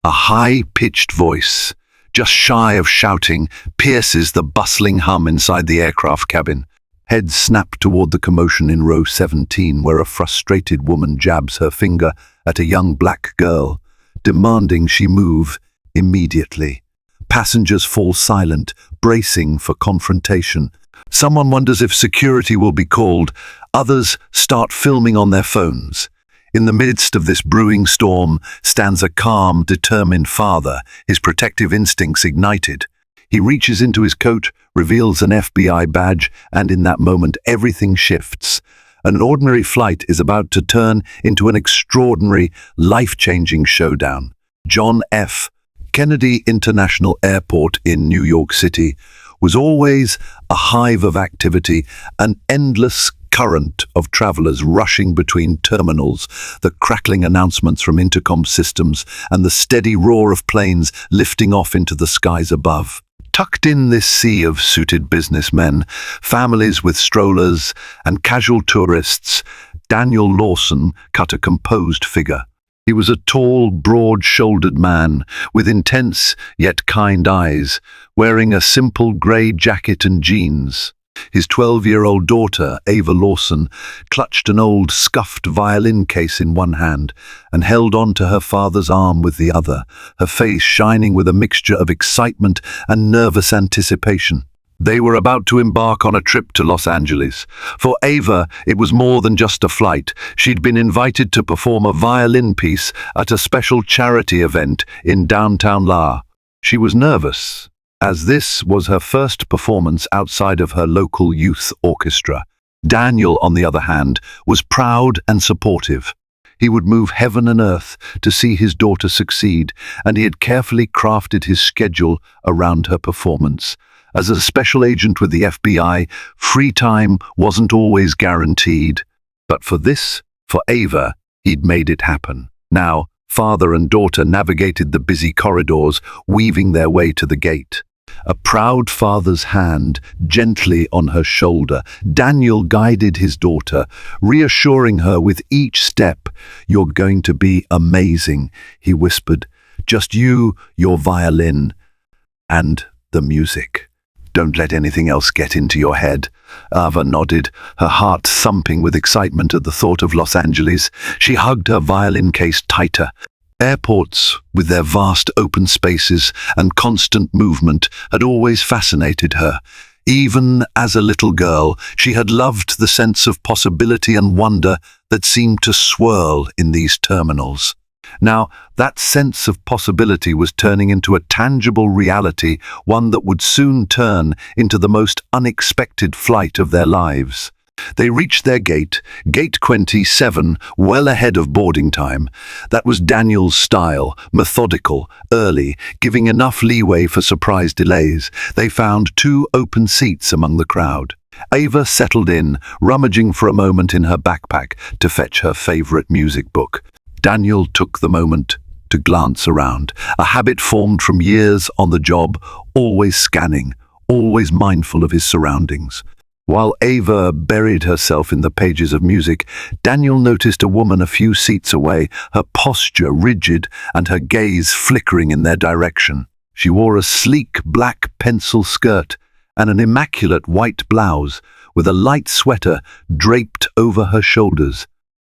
A high-pitched voice, just shy of shouting, pierces the bustling hum inside the aircraft cabin. Heads snap toward the commotion in row 17, where a frustrated woman jabs her finger at a young black girl, demanding she move immediately. Passengers fall silent, bracing for confrontation. Someone wonders if security will be called. Others start filming on their phones. In the midst of this brewing storm stands a calm, determined father, his protective instincts ignited. He reaches into his coat, reveals an FBI badge, and in that moment everything shifts. An ordinary flight is about to turn into an extraordinary, life-changing showdown. John F. Kennedy International Airport in New York City was always a hive of activity, an endless current of travelers rushing between terminals, the crackling announcements from intercom systems, and the steady roar of planes lifting off into the skies above. Tucked in this sea of suited businessmen, families with strollers, and casual tourists, Daniel Lawson cut a composed figure. He was a tall, broad-shouldered man with intense yet kind eyes, wearing a simple grey jacket and jeans. His 12-year-old daughter, Ava Lawson, clutched an old, scuffed violin case in one hand and held on to her father's arm with the other, her face shining with a mixture of excitement and nervous anticipation. They were about to embark on a trip to Los Angeles. For Ava, it was more than just a flight. She'd been invited to perform a violin piece at a special charity event in downtown La. She was nervous, as this was her first performance outside of her local youth orchestra. Daniel, on the other hand, was proud and supportive. He would move heaven and earth to see his daughter succeed, and he had carefully crafted his schedule around her performance. As a special agent with the FBI, free time wasn't always guaranteed. But for Ava, he'd made it happen. Now, father and daughter navigated the busy corridors, weaving their way to the gate. A proud father's hand gently on her shoulder, Daniel guided his daughter, reassuring her with each step. "You're going to be amazing," he whispered. "Just you, your violin, and the music. Don't let anything else get into your head." Ava nodded, her heart thumping with excitement at the thought of Los Angeles. She hugged her violin case tighter. Airports, with their vast open spaces and constant movement, had always fascinated her. Even as a little girl, she had loved the sense of possibility and wonder that seemed to swirl in these terminals. Now, that sense of possibility was turning into a tangible reality, one that would soon turn into the most unexpected flight of their lives. They reached their gate, Gate 27, well ahead of boarding time. That was Daniel's style, methodical, early, giving enough leeway for surprise delays. They found 2 open seats among the crowd. Ava settled in, rummaging for a moment in her backpack to fetch her favorite music book. Daniel took the moment to glance around, a habit formed from years on the job, always scanning, always mindful of his surroundings. While Ava buried herself in the pages of music, Daniel noticed a woman a few seats away, her posture rigid and her gaze flickering in their direction. She wore a sleek black pencil skirt and an immaculate white blouse, with a light sweater draped over her shoulders.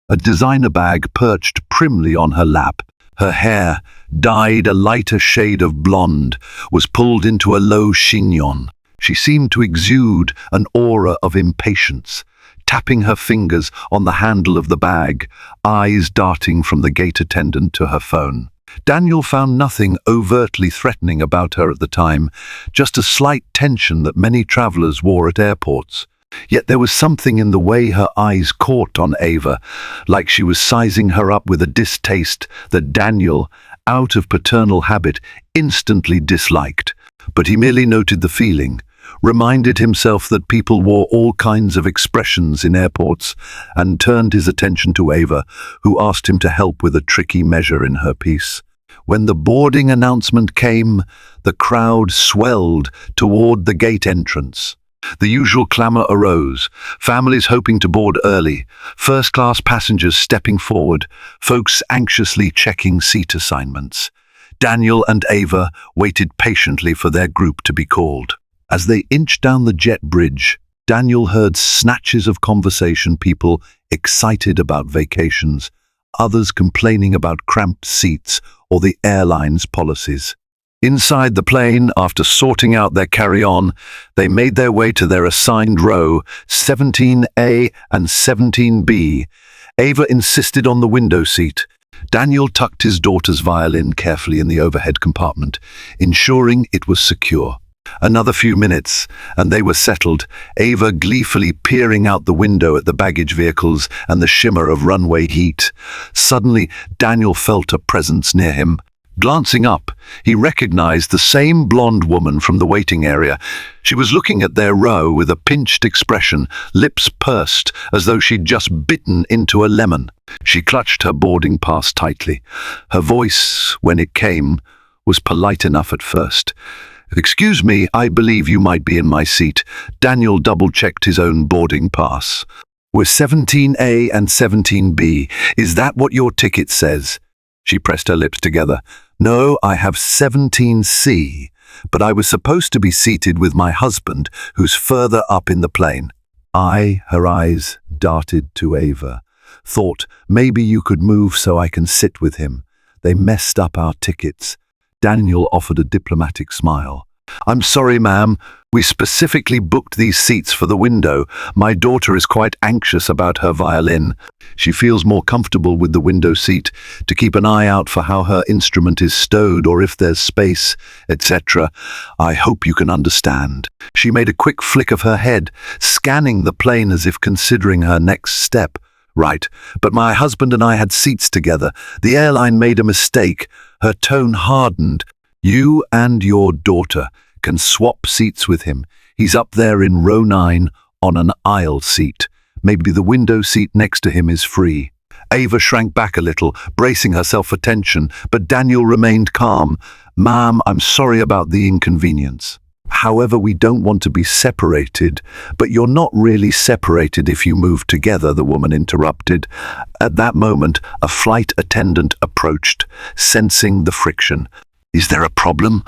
A designer bag perched primly on her lap. Her hair, dyed a lighter shade of blonde, was pulled into a low chignon. She seemed to exude an aura of impatience, tapping her fingers on the handle of the bag, eyes darting from the gate attendant to her phone. Daniel found nothing overtly threatening about her at the time, just a slight tension that many travelers wore at airports. Yet there was something in the way her eyes caught on Ava, like she was sizing her up with a distaste that Daniel, out of paternal habit, instantly disliked. But he merely noted the feeling, reminded himself that people wore all kinds of expressions in airports, and turned his attention to Ava, who asked him to help with a tricky measure in her piece. When the boarding announcement came, the crowd swelled toward the gate entrance. The usual clamor arose, families hoping to board early, first-class passengers stepping forward, folks anxiously checking seat assignments. Daniel and Ava waited patiently for their group to be called. As they inched down the jet bridge, Daniel heard snatches of conversation, people excited about vacations, others complaining about cramped seats or the airline's policies. Inside the plane, after sorting out their carry-on, they made their way to their assigned row, 17A and 17B. Ava insisted on the window seat. Daniel tucked his daughter's violin carefully in the overhead compartment, ensuring it was secure. Another few minutes, and they were settled, Ava gleefully peering out the window at the baggage vehicles and the shimmer of runway heat. Suddenly, Daniel felt a presence near him. Glancing up, he recognized the same blonde woman from the waiting area. She was looking at their row with a pinched expression, lips pursed as though she'd just bitten into a lemon. She clutched her boarding pass tightly. Her voice, when it came, was polite enough at first. "Excuse me, I believe you might be in my seat." Daniel double-checked his own boarding pass. "We're 17A and 17B. Is that what your ticket says?" She pressed her lips together. "No, I have 17C, but I was supposed to be seated with my husband, who's further up in the plane." Her eyes darted to Ava. "Thought maybe you could move so I can sit with him. They messed up our tickets." Daniel offered a diplomatic smile. "I'm sorry, ma'am. We specifically booked these seats for the window. My daughter is quite anxious about her violin. She feels more comfortable with the window seat to keep an eye out for how her instrument is stowed or if there's space, etc. I hope you can understand." She made a quick flick of her head, scanning the plane as if considering her next step. "Right, but my husband and I had seats together. The airline made a mistake." Her tone hardened. "You and your daughter can swap seats with him. He's up there in row 9 on an aisle seat. Maybe the window seat next to him is free." Ava shrank back a little, bracing herself for tension, but Daniel remained calm. "Ma'am, I'm sorry about the inconvenience. However, we don't want to be separated." "But you're not really separated if you move together," the woman interrupted. At that moment, a flight attendant approached, sensing the friction. "Is there a problem?"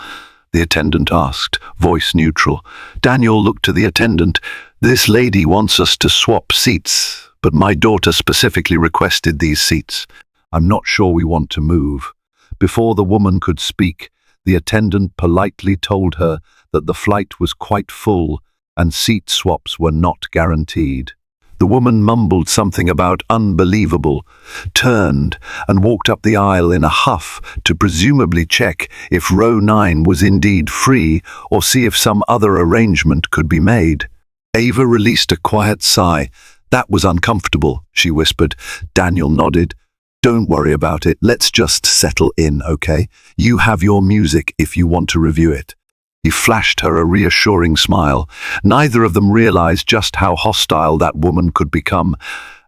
the attendant asked, voice neutral. Daniel looked to the attendant. "This lady wants us to swap seats, but my daughter specifically requested these seats. I'm not sure we want to move." Before the woman could speak, the attendant politely told her that the flight was quite full and seat swaps were not guaranteed. The woman mumbled something about unbelievable, turned and walked up the aisle in a huff to presumably check if row 9 was indeed free or see if some other arrangement could be made. Ava released a quiet sigh. "That was uncomfortable," she whispered. Daniel nodded. "Don't worry about it. Let's just settle in, okay? You have your music if you want to review it." He flashed her a reassuring smile. Neither of them realized just how hostile that woman could become,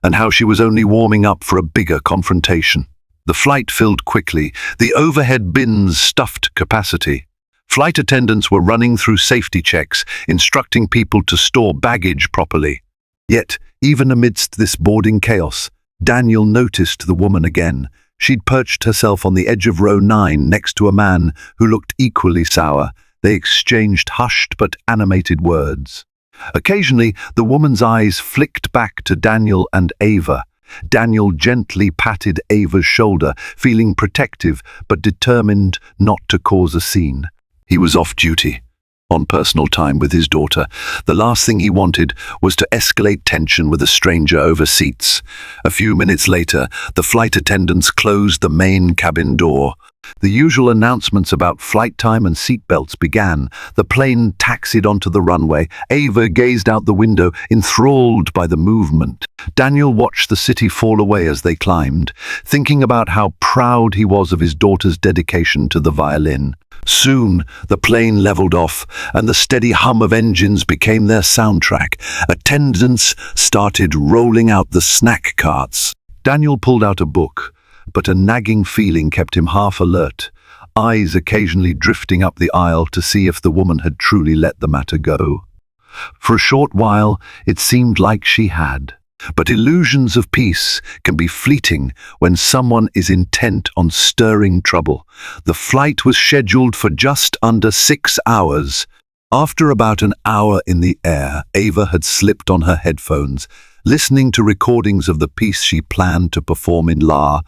and how she was only warming up for a bigger confrontation. The flight filled quickly, the overhead bins stuffed capacity. Flight attendants were running through safety checks, instructing people to store baggage properly. Yet, even amidst this boarding chaos, Daniel noticed the woman again. She'd perched herself on the edge of row 9 next to a man who looked equally sour. They exchanged hushed but animated words. Occasionally, the woman's eyes flicked back to Daniel and Ava. Daniel gently patted Ava's shoulder, feeling protective but determined not to cause a scene. He was off duty, on personal time with his daughter. The last thing he wanted was to escalate tension with a stranger over seats. A few minutes later, the flight attendants closed the main cabin door. The usual announcements about flight time and seatbelts began. The plane taxied onto the runway. Ava gazed out the window, enthralled by the movement. Daniel watched the city fall away as they climbed, thinking about how proud he was of his daughter's dedication to the violin. Soon, the plane leveled off, and the steady hum of engines became their soundtrack. Attendants started rolling out the snack carts. Daniel pulled out a book, but a nagging feeling kept him half alert, eyes occasionally drifting up the aisle to see if the woman had truly let the matter go. For a short while, it seemed like she had. But illusions of peace can be fleeting when someone is intent on stirring trouble. The flight was scheduled for just under 6 hours. After about an hour in the air, Ava had slipped on her headphones, listening to recordings of the piece she planned to perform in La.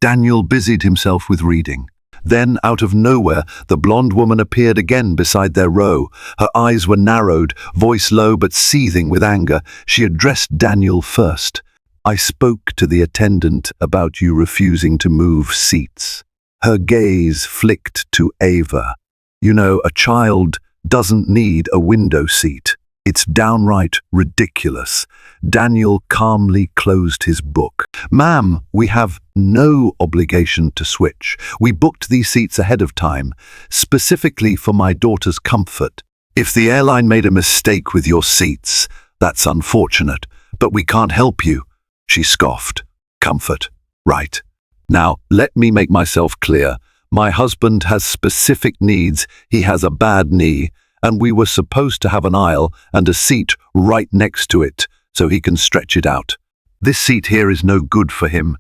Daniel busied himself with reading. Then, out of nowhere, the blonde woman appeared again beside their row. Her eyes were narrowed, voice low but seething with anger. She addressed Daniel first. "I spoke to the attendant about you refusing to move seats." Her gaze flicked to Ava. "You know, a child doesn't need a window seat. It's downright ridiculous." Daniel calmly closed his book. "Ma'am, we have no obligation to switch. We booked these seats ahead of time, specifically for my daughter's comfort. If the airline made a mistake with your seats, that's unfortunate, but we can't help you." She scoffed. "Comfort, right. Now, let me make myself clear. My husband has specific needs. He has a bad knee, and we were supposed to have an aisle and a seat right next to it so he can stretch it out. This seat here is no good for him.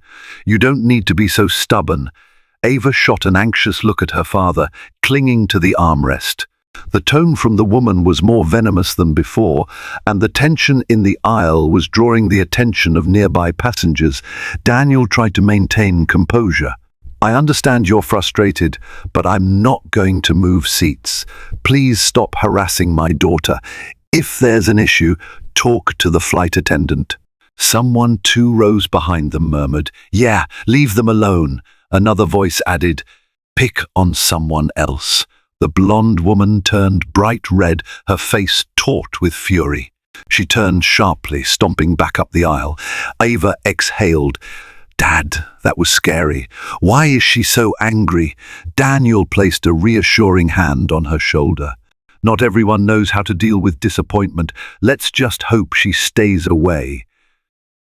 You don't need to be so stubborn." Ava shot an anxious look at her father, clinging to the armrest. The tone from the woman was more venomous than before, and the tension in the aisle was drawing the attention of nearby passengers. Daniel tried to maintain composure. "I understand you're frustrated, but I'm not going to move seats. Please stop harassing my daughter. If there's an issue, talk to the flight attendant." Someone 2 rows behind them murmured, "Yeah, leave them alone." Another voice added, "Pick on someone else." The blonde woman turned bright red, her face taut with fury. She turned sharply, stomping back up the aisle. Ava exhaled. "Dad, that was scary. Why is she so angry?" Daniel placed a reassuring hand on her shoulder. "Not everyone knows how to deal with disappointment. Let's just hope she stays away."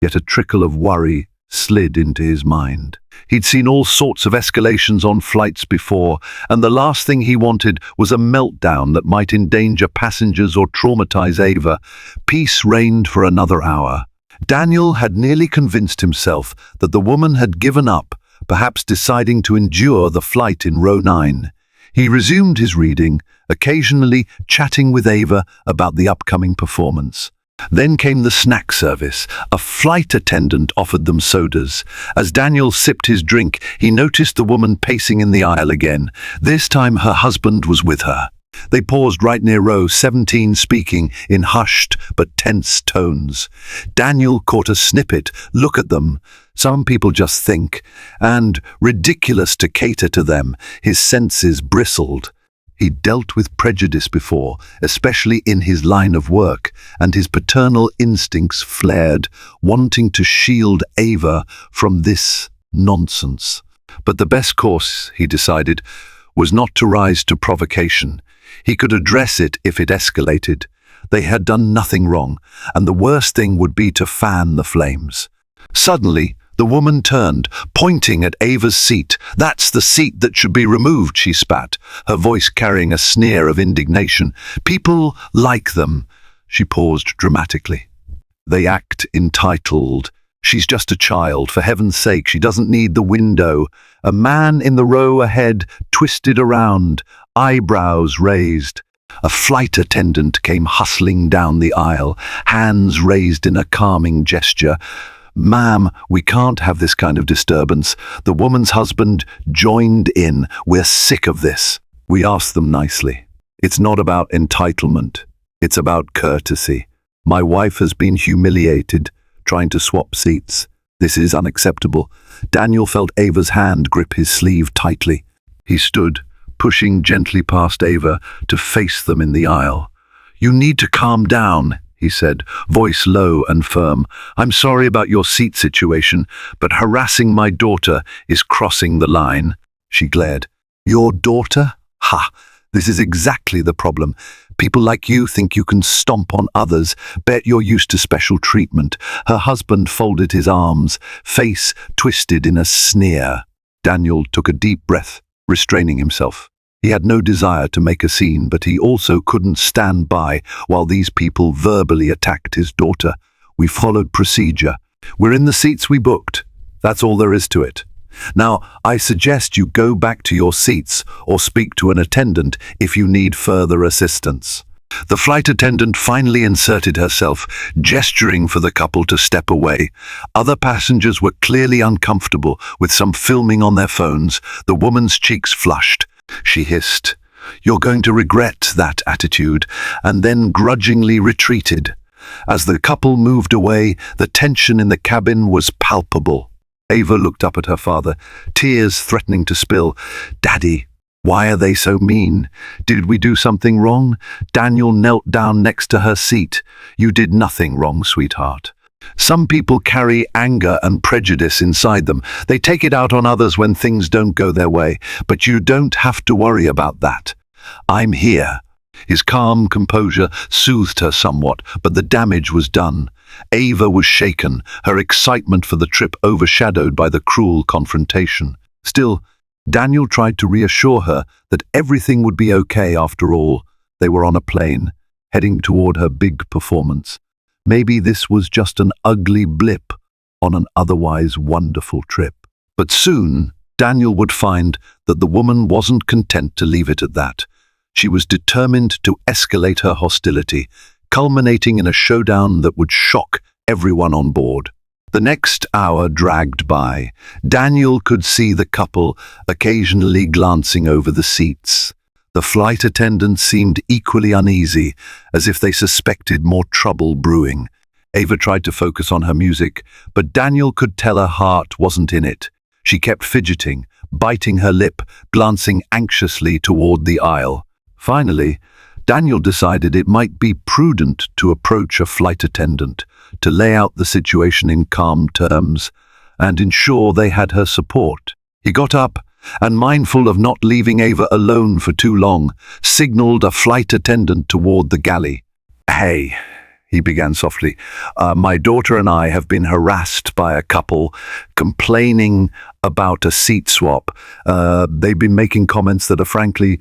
Yet a trickle of worry slid into his mind. He'd seen all sorts of escalations on flights before, and the last thing he wanted was a meltdown that might endanger passengers or traumatize Ava. Peace reigned for another hour. Daniel had nearly convinced himself that the woman had given up, perhaps deciding to endure the flight in row 9. He resumed his reading, occasionally chatting with Ava about the upcoming performance. Then came the snack service. A flight attendant offered them sodas. As Daniel sipped his drink, he noticed the woman pacing in the aisle again. This time her husband was with her. They paused right near row 17, speaking in hushed but tense tones. Daniel caught a snippet. "Look at them. Some people just think. And ridiculous to cater to them." His senses bristled. He'd dealt with prejudice before, especially in his line of work, and his paternal instincts flared, wanting to shield Ava from this nonsense. But the best course, he decided, was not to rise to provocation. He could address it if it escalated. They had done nothing wrong, and the worst thing would be to fan the flames. Suddenly, the woman turned, pointing at Ava's seat. "That's the seat that should be removed," she spat, her voice carrying a sneer of indignation. "People like them." She paused dramatically. "They act entitled. She's just a child, for heaven's sake, she doesn't need the window." A man in the row ahead twisted around, eyebrows raised. A flight attendant came hustling down the aisle, hands raised in a calming gesture. "Ma'am, we can't have this kind of disturbance." The woman's husband joined in. "We're sick of this." We asked them nicely. "It's not about entitlement. It's about courtesy. My wife has been humiliated, trying to swap seats. This is unacceptable." Daniel felt Ava's hand grip his sleeve tightly. He stood, pushing gently past Ava to face them in the aisle. "You need to calm down," he said, voice low and firm. "I'm sorry about your seat situation, but harassing my daughter is crossing the line." She glared. "Your daughter? Ha! This is exactly the problem. People like you think you can stomp on others. Bet you're used to special treatment." Her husband folded his arms, face twisted in a sneer. Daniel took a deep breath, restraining himself. He had no desire to make a scene, but he also couldn't stand by while these people verbally attacked his daughter. We followed procedure. We're in the seats we booked. That's all there is to it. Now, I suggest you go back to your seats or speak to an attendant if you need further assistance." The flight attendant finally inserted herself, gesturing for the couple to step away. Other passengers were clearly uncomfortable, with some filming on their phones. The woman's cheeks flushed. She hissed, "You're going to regret that attitude," and then grudgingly retreated. As the couple moved away, the tension in the cabin was palpable. Ava looked up at her father, tears threatening to spill. "Daddy, why are they so mean? Did we do something wrong?" Daniel knelt down next to her seat. "You did nothing wrong, sweetheart. Some people carry anger and prejudice inside them. They take it out on others when things don't go their way. But you don't have to worry about that. I'm here." His calm composure soothed her somewhat, but the damage was done. Ava was shaken, her excitement for the trip overshadowed by the cruel confrontation. Still, Daniel tried to reassure her that everything would be okay after all. They were on a plane, heading toward her big performance. Maybe this was just an ugly blip on an otherwise wonderful trip. But soon, Daniel would find that the woman wasn't content to leave it at that. She was determined to escalate her hostility, culminating in a showdown that would shock everyone on board. The next hour dragged by. Daniel could see the couple occasionally glancing over the seats. The flight attendants seemed equally uneasy, as if they suspected more trouble brewing. Ava tried to focus on her music, but Daniel could tell her heart wasn't in it. She kept fidgeting, biting her lip, glancing anxiously toward the aisle. Finally, Daniel decided it might be prudent to approach a flight attendant, to lay out the situation in calm terms, and ensure they had her support. He got up, and mindful of not leaving Ava alone for too long, signaled a flight attendant toward the galley. "Hey," he began softly, "my daughter and I have been harassed by a couple complaining about a seat swap. They've been making comments that are frankly,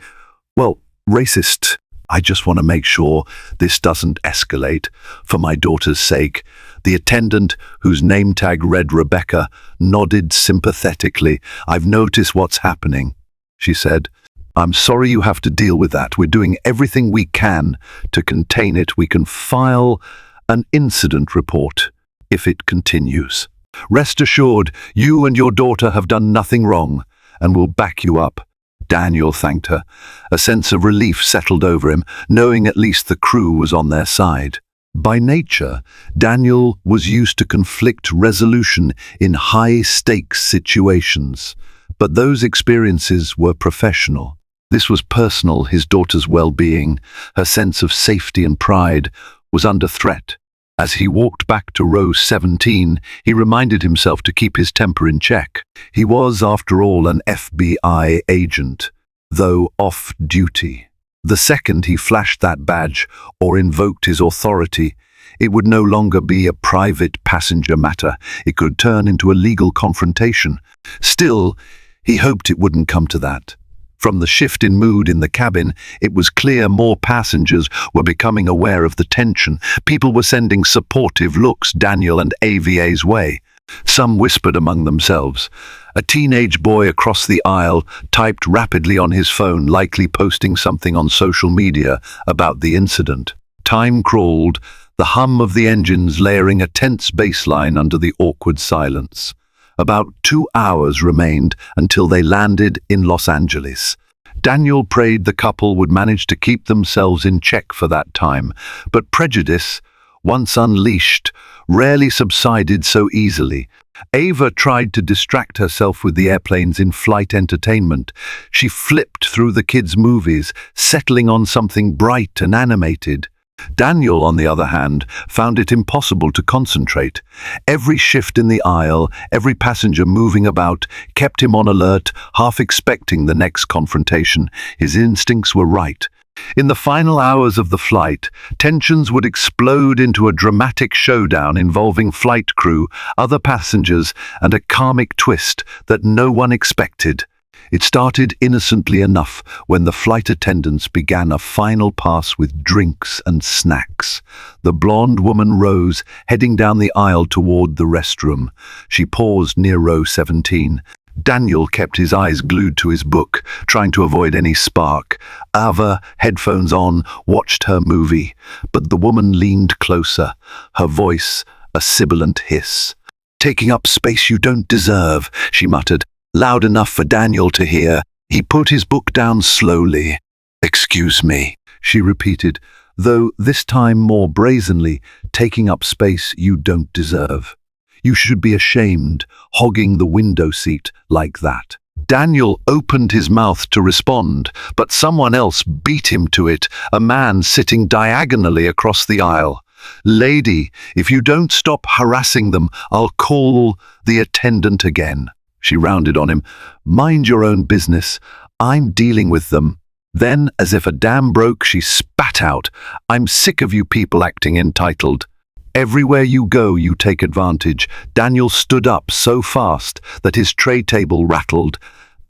well, racist. I just want to make sure this doesn't escalate for my daughter's sake." The attendant, whose name tag read Rebecca, nodded sympathetically. "I've noticed what's happening," she said. "I'm sorry you have to deal with that. We're doing everything we can to contain it. We can file an incident report if it continues. Rest assured, you and your daughter have done nothing wrong, and we'll back you up." Daniel thanked her. A sense of relief settled over him, knowing at least the crew was on their side. By nature, Daniel was used to conflict resolution in high-stakes situations, but those experiences were professional. This was personal. His daughter's well-being, her sense of safety and pride, was under threat. As he walked back to row 17, he reminded himself to keep his temper in check. He was, after all, an FBI agent, though off-duty. The second he flashed that badge or invoked his authority, it would no longer be a private passenger matter. It could turn into a legal confrontation. Still, he hoped it wouldn't come to that. From the shift in mood in the cabin, it was clear more passengers were becoming aware of the tension. People were sending supportive looks Daniel and AVA's way. Some whispered among themselves. A teenage boy across the aisle typed rapidly on his phone, likely posting something on social media about the incident. Time crawled, the hum of the engines layering a tense baseline under the awkward silence. About 2 hours remained until they landed in Los Angeles. Daniel prayed the couple would manage to keep themselves in check for that time, but prejudice, once unleashed, rarely subsided so easily. Ava tried to distract herself with the airplane's in-flight entertainment. She flipped through the kids' movies, settling on something bright and animated. Daniel, on the other hand, found it impossible to concentrate. Every shift in the aisle, every passenger moving about, kept him on alert, half expecting the next confrontation. His instincts were right. In the final hours of the flight, tensions would explode into a dramatic showdown involving flight crew, other passengers, and a karmic twist that no one expected. It started innocently enough when the flight attendants began a final pass with drinks and snacks. The blonde woman rose, heading down the aisle toward the restroom. She paused near row 17. Daniel kept his eyes glued to his book, trying to avoid any spark. Ava, headphones on, watched her movie, but the woman leaned closer, her voice a sibilant hiss. "Taking up space you don't deserve," she muttered, loud enough for Daniel to hear. He put his book down slowly. "Excuse me," she repeated, though this time more brazenly, "taking up space you don't deserve. You should be ashamed, hogging the window seat like that." Daniel opened his mouth to respond, but someone else beat him to it, a man sitting diagonally across the aisle. "Lady, if you don't stop harassing them, I'll call the attendant again." She rounded on him. "Mind your own business. I'm dealing with them." Then, as if a dam broke, she spat out, "I'm sick of you people acting entitled. Everywhere you go, you take advantage." Daniel stood up so fast that his tray table rattled.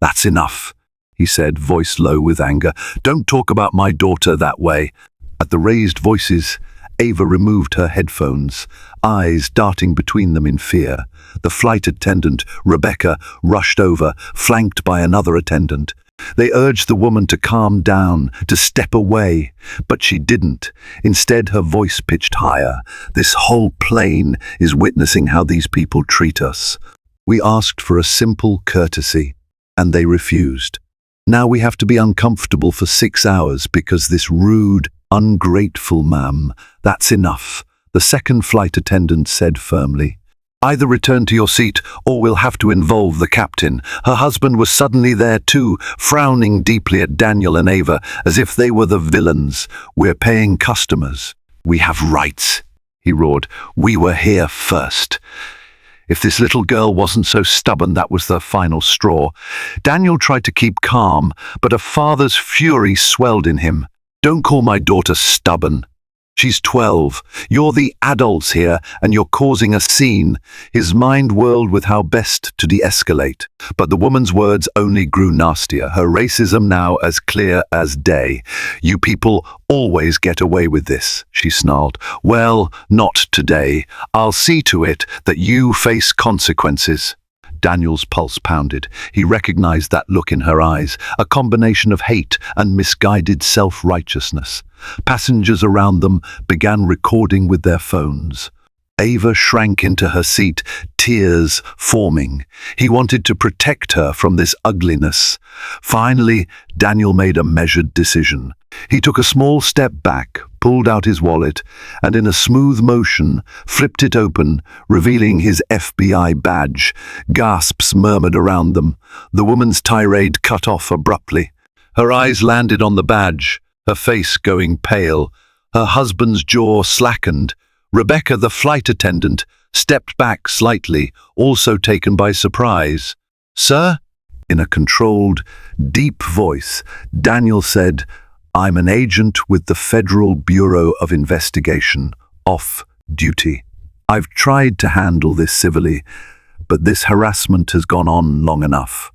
"That's enough," he said, voice low with anger. "Don't talk about my daughter that way." At the raised voices, Ava removed her headphones, eyes darting between them in fear. The flight attendant, Rebecca, rushed over, flanked by another attendant. They urged the woman to calm down, to step away, but she didn't. Instead, her voice pitched higher. "This whole plane is witnessing how these people treat us. We asked for a simple courtesy, and they refused. Now we have to be uncomfortable for 6 hours because this rude, ungrateful ma'am. That's enough," the second flight attendant said firmly. "Either return to your seat or we'll have to involve the captain." Her husband was suddenly there too, frowning deeply at Daniel and Ava, as if they were the villains. "We're paying customers. We have rights," he roared. "We were here first." If this little girl wasn't so stubborn, that was the final straw. Daniel tried to keep calm, but a father's fury swelled in him. "Don't call my daughter stubborn. She's 12. You're the adults here, and you're causing a scene." His mind whirled with how best to de-escalate. But the woman's words only grew nastier, her racism now as clear as day. "You people always get away with this," she snarled. "Well, not today. I'll see to it that you face consequences." Daniel's pulse pounded. He recognized that look in her eyes, a combination of hate and misguided self-righteousness. Passengers around them began recording with their phones. Ava shrank into her seat, tears forming. He wanted to protect her from this ugliness. Finally, Daniel made a measured decision. He took a small step back, pulled out his wallet, and in a smooth motion flipped it open, revealing his FBI badge. Gasps murmured around them. The woman's tirade cut off abruptly. Her eyes landed on the badge, her face going pale. Her husband's jaw slackened. Rebecca, the flight attendant, stepped back slightly, also taken by surprise. "Sir?" In a controlled, deep voice, Daniel said, "I'm an agent with the Federal Bureau of Investigation, off duty. I've tried to handle this civilly, but this harassment has gone on long enough.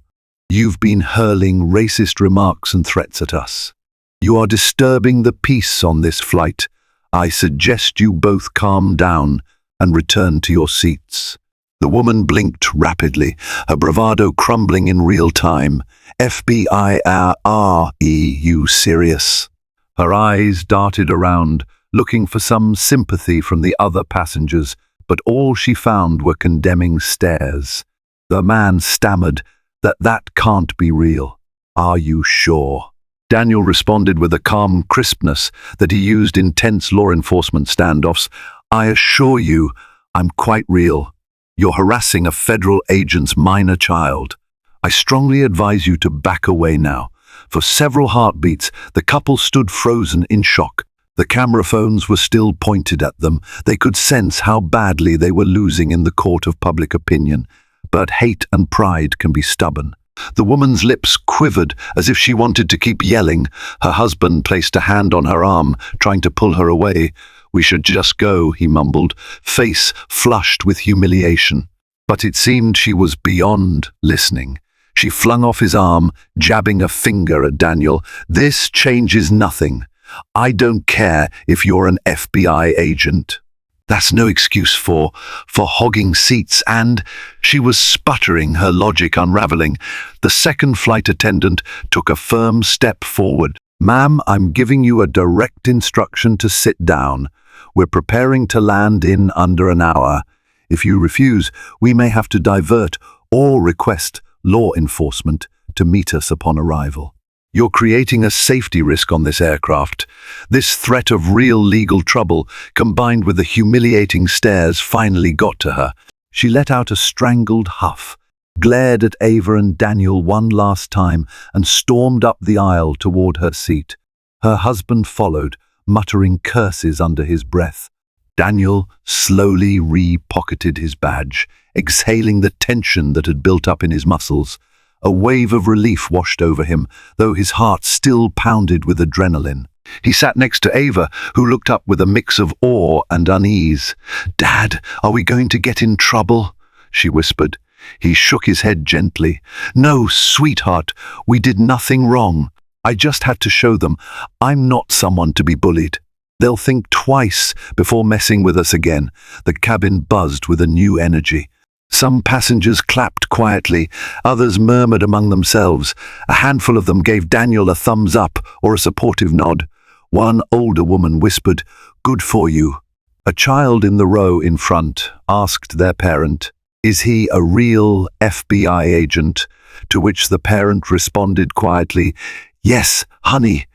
You've been hurling racist remarks and threats at us. You are disturbing the peace on this flight. I suggest you both calm down and return to your seats." The woman blinked rapidly, her bravado crumbling in real time. "FBI, are you serious?" Her eyes darted around, looking for some sympathy from the other passengers, but all she found were condemning stares. The man stammered, that can't be real. "Are you sure?" Daniel responded with a calm crispness that he used in tense law enforcement standoffs. "I assure you, I'm quite real. You're harassing a federal agent's minor child. I strongly advise you to back away now." For several heartbeats, the couple stood frozen in shock. The camera phones were still pointed at them. They could sense how badly they were losing in the court of public opinion. But hate and pride can be stubborn. The woman's lips quivered as if she wanted to keep yelling. Her husband placed a hand on her arm, trying to pull her away. "We should just go," he mumbled, face flushed with humiliation. But it seemed she was beyond listening. She flung off his arm, jabbing a finger at Daniel. "This changes nothing. I don't care if you're an FBI agent. That's no excuse for hogging seats," and she was sputtering, her logic unraveling. The second flight attendant took a firm step forward. "Ma'am, I'm giving you a direct instruction to sit down. We're preparing to land in under an hour. If you refuse, we may have to divert or request law enforcement to meet us upon arrival. You're creating a safety risk on this aircraft." This threat of real legal trouble, combined with the humiliating stares, finally got to her. She let out a strangled huff, glared at Ava and Daniel one last time, and stormed up the aisle toward her seat. Her husband followed, muttering curses under his breath. Daniel slowly re-pocketed his badge, exhaling the tension that had built up in his muscles. A wave of relief washed over him, though his heart still pounded with adrenaline. He sat next to Ava, who looked up with a mix of awe and unease. "Dad, are we going to get in trouble?" she whispered. He shook his head gently. "No, sweetheart, we did nothing wrong. I just had to show them I'm not someone to be bullied. They'll think twice before messing with us again." The cabin buzzed with a new energy. Some passengers clapped quietly, others murmured among themselves. A handful of them gave Daniel a thumbs up or a supportive nod. One older woman whispered, "Good for you." A child in the row in front asked their parent, "Is he a real FBI agent?" To which the parent responded quietly, "Yes, honey,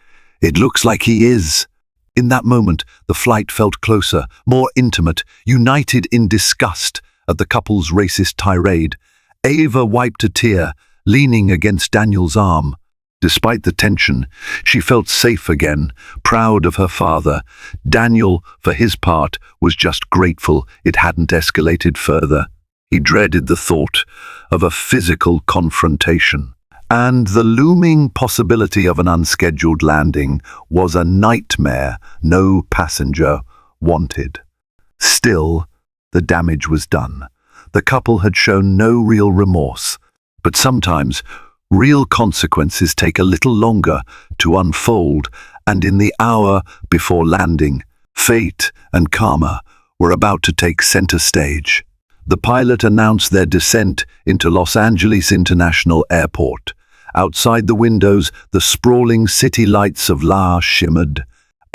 it looks like he is." In that moment, the flight felt closer, more intimate, united in disgust at the couple's racist tirade. Ava wiped a tear, leaning against Daniel's arm. Despite the tension, she felt safe again, proud of her father. Daniel, for his part, was just grateful it hadn't escalated further. He dreaded the thought of a physical confrontation. And the looming possibility of an unscheduled landing was a nightmare no passenger wanted. Still, the damage was done. The couple had shown no real remorse. But sometimes, real consequences take a little longer to unfold, and in the hour before landing, fate and karma were about to take center stage. The pilot announced their descent into Los Angeles International Airport. Outside the windows, the sprawling city lights of La shimmered.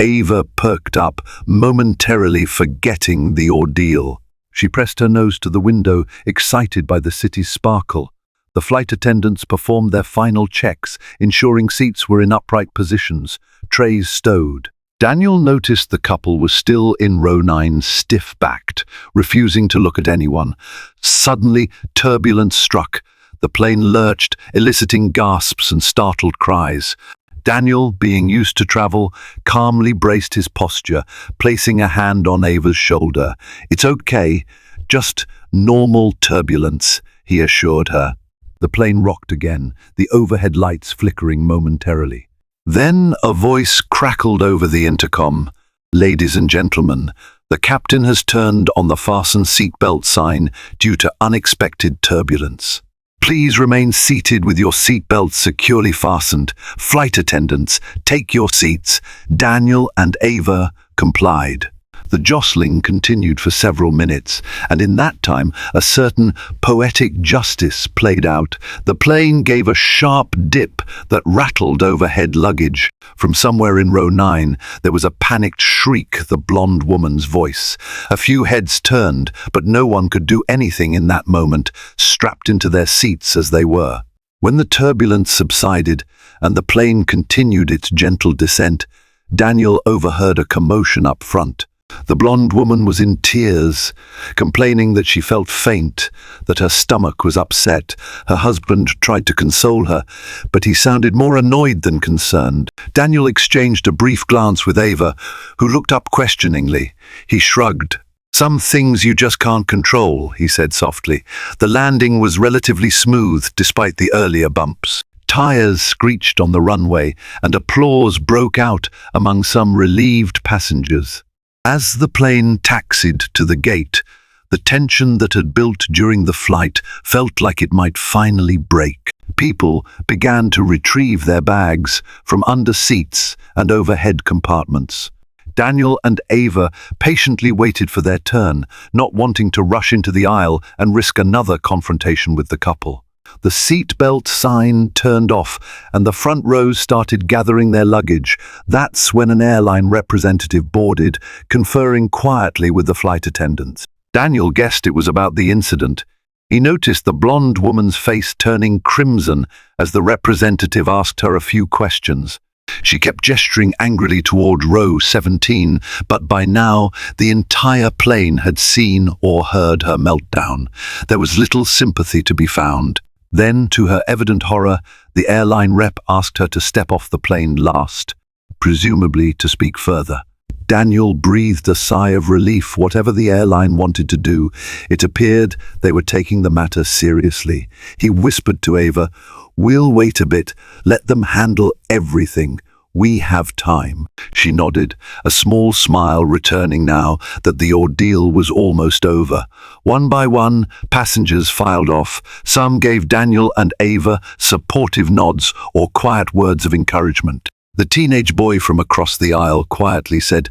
Ava perked up, momentarily forgetting the ordeal. She pressed her nose to the window, excited by the city's sparkle. The flight attendants performed their final checks, ensuring seats were in upright positions, trays stowed. Daniel noticed the couple was still in row 9, stiff-backed, refusing to look at anyone. Suddenly, turbulence struck. The plane lurched, eliciting gasps and startled cries. Daniel, being used to travel, calmly braced his posture, placing a hand on Ava's shoulder. "It's okay, just normal turbulence," he assured her. The plane rocked again, the overhead lights flickering momentarily. Then a voice crackled over the intercom. "Ladies and gentlemen, the captain has turned on the fasten seatbelt sign due to unexpected turbulence. Please remain seated with your seatbelts securely fastened. Flight attendants, take your seats." Daniel and Ava complied. The jostling continued for several minutes, and in that time a certain poetic justice played out. The plane gave a sharp dip that rattled overhead luggage. From somewhere in row 9, there was a panicked shriek, the blonde woman's voice. A few heads turned, but no one could do anything in that moment, strapped into their seats as they were. When the turbulence subsided and the plane continued its gentle descent, Daniel overheard a commotion up front. The blonde woman was in tears, complaining that she felt faint, that her stomach was upset. Her husband tried to console her, but he sounded more annoyed than concerned. Daniel exchanged a brief glance with Ava, who looked up questioningly. He shrugged. "Some things you just can't control," he said softly. The landing was relatively smooth despite the earlier bumps. Tires screeched on the runway, and applause broke out among some relieved passengers. As the plane taxied to the gate, The tension that had built during the flight felt like it might finally break. People began to retrieve their bags from under seats and overhead compartments. Daniel and Ava patiently waited for their turn, not wanting to rush into the aisle and risk another confrontation with the couple. The seatbelt sign turned off and the front rows started gathering their luggage. That's when an airline representative boarded, conferring quietly with the flight attendants. Daniel guessed it was about the incident. He noticed the blonde woman's face turning crimson as the representative asked her a few questions. She kept gesturing angrily toward row 17, but by now the entire plane had seen or heard her meltdown. There was little sympathy to be found. Then, to her evident horror, the airline rep asked her to step off the plane last, presumably to speak further. Daniel breathed a sigh of relief. Whatever the airline wanted to do, it appeared they were taking the matter seriously. He whispered to Ava, "We'll wait a bit. Let them handle everything. We have time." She nodded, a small smile returning now that the ordeal was almost over. One by one, passengers filed off. Some gave Daniel and Ava supportive nods or quiet words of encouragement. The teenage boy from across the aisle quietly said,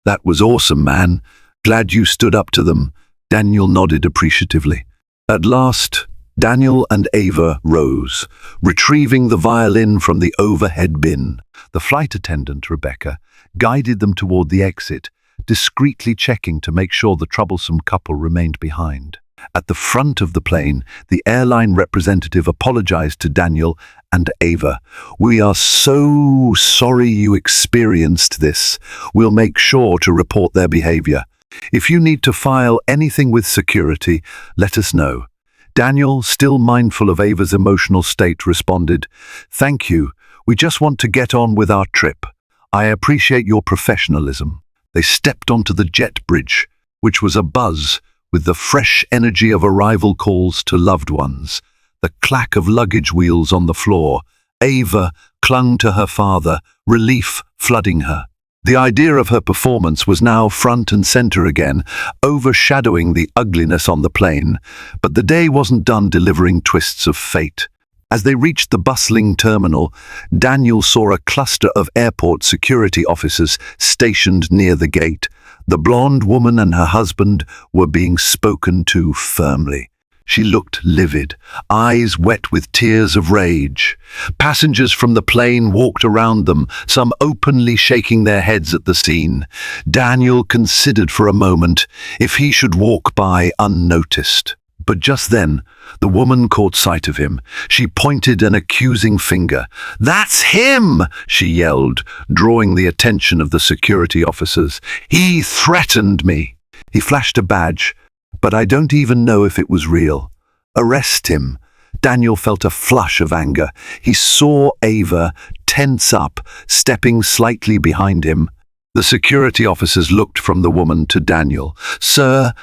"That was awesome, man. Glad you stood up to them." Daniel nodded appreciatively. At last, Daniel and Ava rose, retrieving the violin from the overhead bin. The flight attendant, Rebecca, guided them toward the exit, discreetly checking to make sure the troublesome couple remained behind. At the front of the plane, the airline representative apologized to Daniel and Ava. "We are so sorry you experienced this. We'll make sure to report their behavior. If you need to file anything with security, let us know." Daniel, still mindful of Ava's emotional state, responded, "Thank you. We just want to get on with our trip. I appreciate your professionalism." They stepped onto the jet bridge, which was abuzz with the fresh energy of arrival calls to loved ones. The clack of luggage wheels on the floor. Ava clung to her father, relief flooding her. The idea of her performance was now front and center again, overshadowing the ugliness on the plane. But the day wasn't done delivering twists of fate. As they reached the bustling terminal, Daniel saw a cluster of airport security officers stationed near the gate. The blonde woman and her husband were being spoken to firmly. She looked livid, eyes wet with tears of rage. Passengers from the plane walked around them, some openly shaking their heads at the scene. Daniel considered for a moment if he should walk by unnoticed. But just then, the woman caught sight of him. She pointed an accusing finger. "That's him!" she yelled, drawing the attention of the security officers. "He threatened me." He flashed a badge, but I don't even know if it was real. "Arrest him." Daniel felt a flush of anger. He saw Ava tense up, stepping slightly behind him. The security officers looked from the woman to Daniel. "Sir,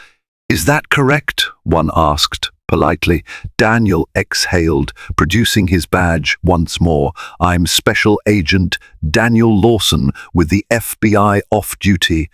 is that correct?" one asked, politely. Daniel exhaled, producing his badge once more. "I'm Special Agent Daniel Lawson with the FBI off-duty.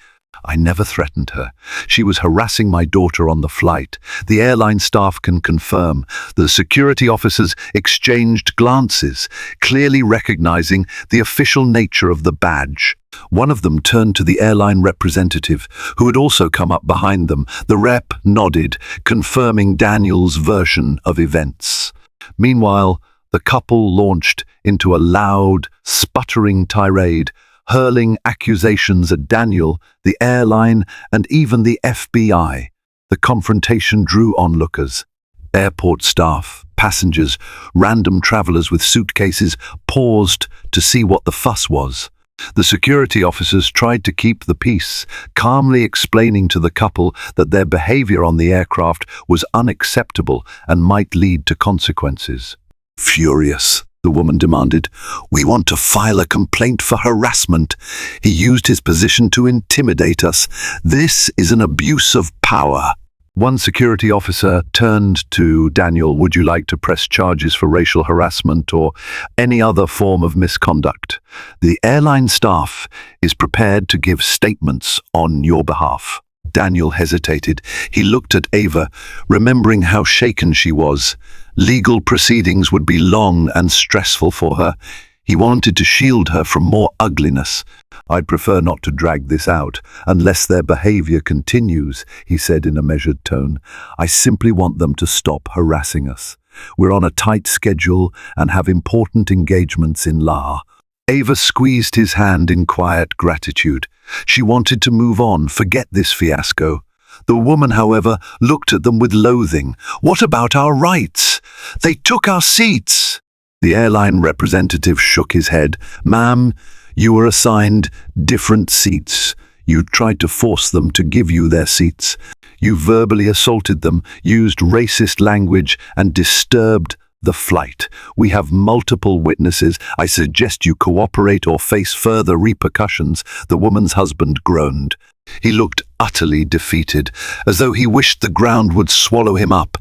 I never threatened her. She was harassing my daughter on the flight. The airline staff can confirm." The security officers exchanged glances, clearly recognizing the official nature of the badge. One of them turned to the airline representative, who had also come up behind them. The rep nodded, confirming Daniel's version of events. Meanwhile, the couple launched into a loud, sputtering tirade, hurling accusations at Daniel, the airline, and even the FBI. The confrontation drew onlookers. Airport staff, passengers, random travelers with suitcases paused to see what the fuss was. The security officers tried to keep the peace, calmly explaining to the couple that their behavior on the aircraft was unacceptable and might lead to consequences. Furious, the woman demanded, "We want to file a complaint for harassment. He used his position to intimidate us. This is an abuse of power." One security officer turned to Daniel. "Would you like to press charges for racial harassment or any other form of misconduct? The airline staff is prepared to give statements on your behalf." Daniel hesitated. He looked at Ava, remembering how shaken she was. Legal proceedings would be long and stressful for her. He wanted to shield her from more ugliness. "I'd prefer not to drag this out, unless their behavior continues," he said in a measured tone. "I simply want them to stop harassing us. We're on a tight schedule and have important engagements in La." Ava squeezed his hand in quiet gratitude. She wanted to move on, forget this fiasco. The woman, however, looked at them with loathing. "What about our rights? They took our seats." The airline representative shook his head. "Ma'am, you were assigned different seats. You tried to force them to give you their seats. You verbally assaulted them, used racist language, and disturbed the flight. We have multiple witnesses. I suggest you cooperate or face further repercussions." The woman's husband groaned. He looked utterly defeated, as though he wished the ground would swallow him up.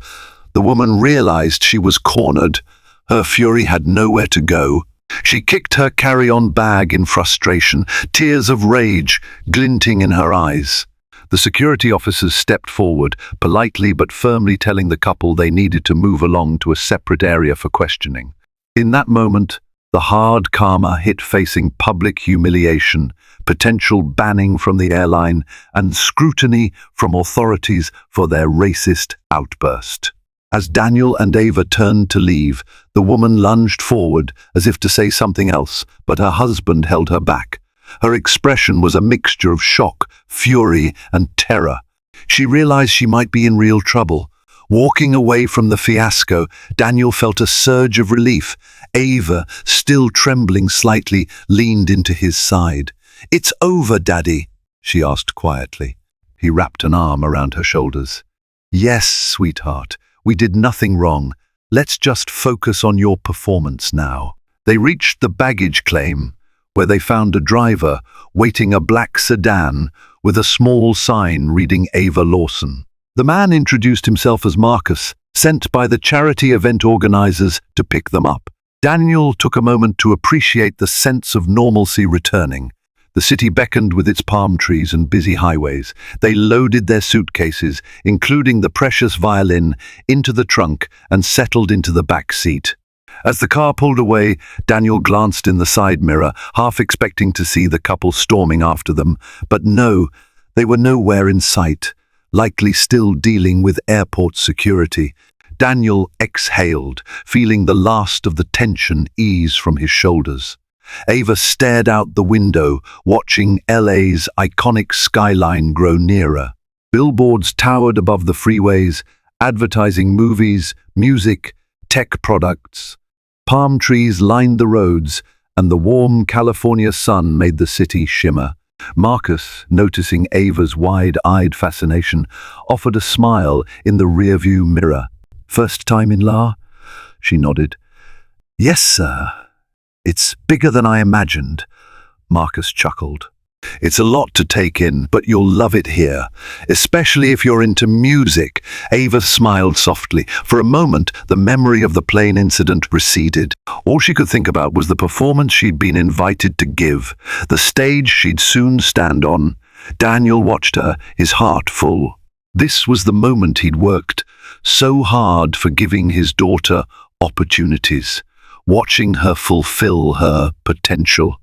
The woman realized she was cornered. Her fury had nowhere to go. She kicked her carry-on bag in frustration, tears of rage glinting in her eyes. The security officers stepped forward, politely but firmly telling the couple they needed to move along to a separate area for questioning. In that moment, the hard karma hit, facing public humiliation, potential banning from the airline, and scrutiny from authorities for their racist outburst. As Daniel and Ava turned to leave, the woman lunged forward as if to say something else, but her husband held her back. Her expression was a mixture of shock, fury, and terror. She realized she might be in real trouble. Walking away from the fiasco, Daniel felt a surge of relief. Ava, still trembling slightly, leaned into his side. "It's over, Daddy," she asked quietly. He wrapped an arm around her shoulders. "Yes, sweetheart. We did nothing wrong. Let's just focus on your performance now." They reached the baggage claim, where they found a driver waiting a black sedan with a small sign reading Ava Lawson. The man introduced himself as Marcus, sent by the charity event organizers to pick them up. Daniel took a moment to appreciate the sense of normalcy returning. The city beckoned with its palm trees and busy highways. They loaded their suitcases, including the precious violin, into the trunk and settled into the back seat. As the car pulled away, Daniel glanced in the side mirror, half expecting to see the couple storming after them. But no, they were nowhere in sight, likely still dealing with airport security. Daniel exhaled, feeling the last of the tension ease from his shoulders. Ava stared out the window, watching LA's iconic skyline grow nearer. Billboards towered above the freeways, advertising movies, music, tech products. Palm trees lined the roads, and the warm California sun made the city shimmer. Marcus, noticing Ava's wide-eyed fascination, offered a smile in the rearview mirror. "First time in La?" She nodded. "Yes, sir. It's bigger than I imagined," Marcus chuckled. "It's a lot to take in, but you'll love it here, especially if you're into music." Ava smiled softly. For a moment, the memory of the plane incident receded. All she could think about was the performance she'd been invited to give, the stage she'd soon stand on. Daniel watched her, his heart full. This was the moment he'd worked so hard for, giving his daughter opportunities, watching her fulfill her potential.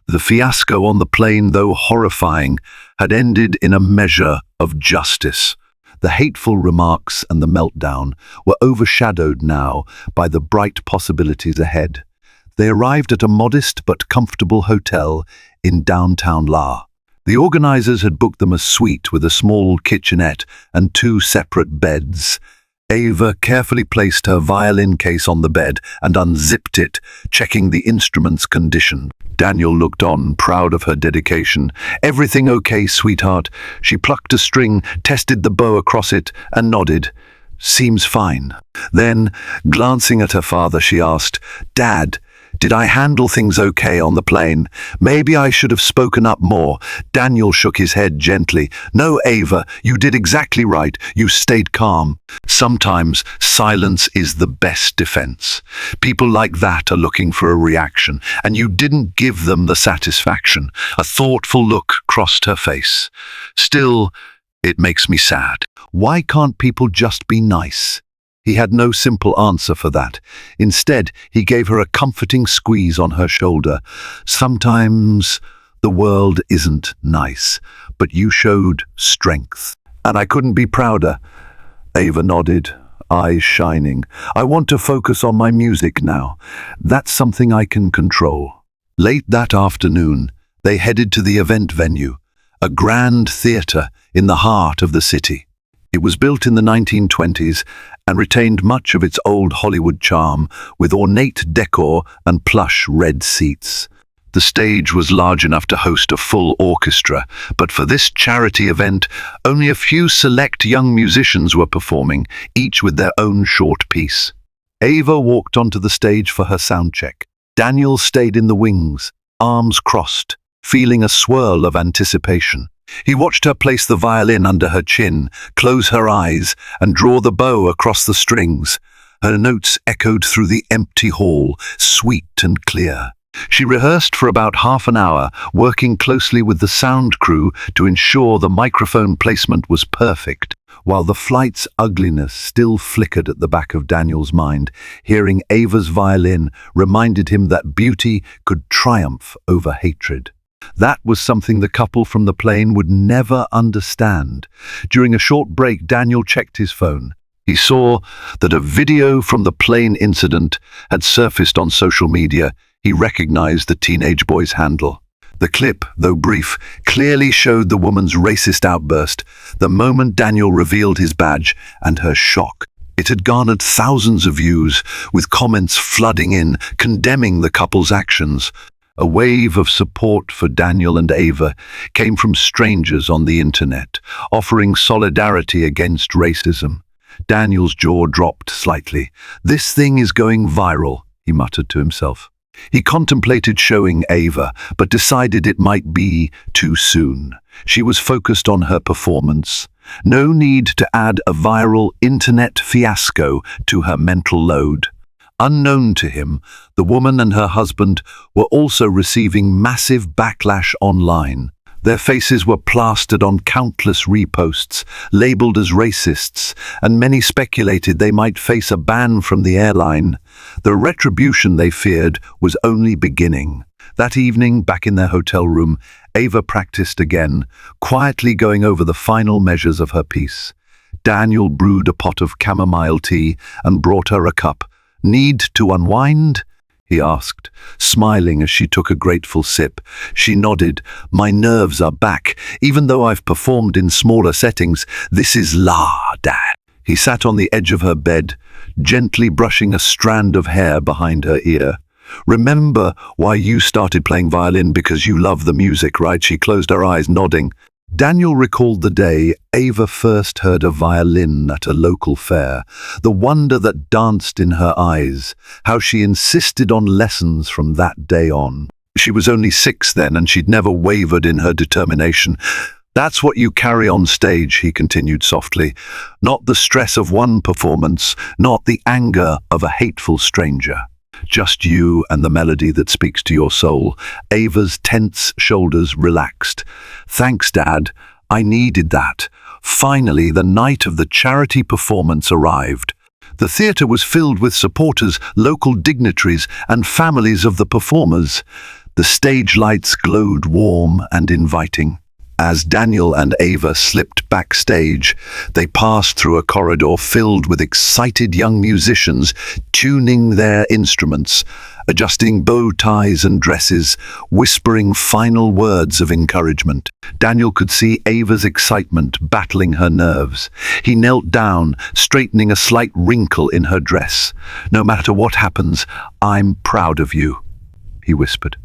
The fiasco on the plane, though horrifying, had ended in a measure of justice. The hateful remarks and the meltdown were overshadowed now by the bright possibilities ahead. They arrived at a modest but comfortable hotel in downtown La. The organizers had booked them a suite with a small kitchenette and 2 separate beds. Ava carefully placed her violin case on the bed and unzipped it, checking the instrument's condition. Daniel looked on, proud of her dedication. "Everything okay, sweetheart?" She plucked a string, tested the bow across it, and nodded. "Seems fine." Then, glancing at her father, she asked, "Dad, did I handle things okay on the plane? Maybe I should have spoken up more." Daniel shook his head gently. "No, Ava, you did exactly right. You stayed calm. Sometimes silence is the best defense. People like that are looking for a reaction, and you didn't give them the satisfaction." A thoughtful look crossed her face. "Still, It makes me sad. Why can't people just be nice? He had no simple answer for that. Instead, he gave her a comforting squeeze on her shoulder. Sometimes the world isn't nice, but you showed strength. And I couldn't be prouder. Ava nodded, eyes shining. I want to focus on my music now. That's something I can control. Late that afternoon, they headed to the event venue, a grand theatre in the heart of the city. It was built in the 1920s and retained much of its old Hollywood charm, with ornate decor and plush red seats. The stage was large enough to host a full orchestra, but for this charity event, only a few select young musicians were performing, each with their own short piece. Ava walked onto the stage for her sound check. Daniel stayed in the wings, arms crossed, feeling a swirl of anticipation. He watched her place the violin under her chin, close her eyes, and draw the bow across the strings. Her notes echoed through the empty hall, sweet and clear. She rehearsed for about half an hour, working closely with the sound crew to ensure the microphone placement was perfect. While the flight's ugliness still flickered at the back of Daniel's mind, hearing Ava's violin reminded him that beauty could triumph over hatred. That was something the couple from the plane would never understand. During a short break, Daniel checked his phone. He saw that a video from the plane incident had surfaced on social media. He recognized the teenage boy's handle. The clip, though brief, clearly showed the woman's racist outburst the moment Daniel revealed his badge, and her shock. It had garnered thousands of views, with comments flooding in, condemning the couple's actions. A wave of support for Daniel and Ava came from strangers on the internet, offering solidarity against racism. Daniel's jaw dropped slightly. "This thing is going viral," he muttered to himself. He contemplated showing Ava, but decided it might be too soon. She was focused on her performance. No need to add a viral internet fiasco to her mental load. Unknown to him, the woman and her husband were also receiving massive backlash online. Their faces were plastered on countless reposts, labeled as racists, and many speculated they might face a ban from the airline. The retribution they feared was only beginning. That evening, back in their hotel room, Ava practiced again, quietly going over the final measures of her piece. Daniel brewed a pot of chamomile tea and brought her a cup. "Need to unwind?" he asked, smiling as she took a grateful sip. She nodded. "My nerves are back. Even though I've performed in smaller settings, this is Dad." He sat on the edge of her bed, gently brushing a strand of hair behind her ear. "Remember why you started playing violin? Because you love the music, right?" She closed her eyes, nodding. Daniel recalled the day Ava first heard a violin at a local fair, the wonder that danced in her eyes, how she insisted on lessons from that day on. She was only 6 then, and she'd never wavered in her determination. "That's what you carry on stage," he continued softly. "Not the stress of one performance, not the anger of a hateful stranger. Just you and the melody that speaks to your soul." Ava's tense shoulders relaxed. "Thanks, Dad. I needed that." Finally, the night of the charity performance arrived. The theatre was filled with supporters, local dignitaries, and families of the performers. The stage lights glowed warm and inviting. As Daniel and Ava slipped backstage, they passed through a corridor filled with excited young musicians tuning their instruments, adjusting bow ties and dresses, whispering final words of encouragement. Daniel could see Ava's excitement battling her nerves. He knelt down, straightening a slight wrinkle in her dress. "No matter what happens, I'm proud of you," he whispered.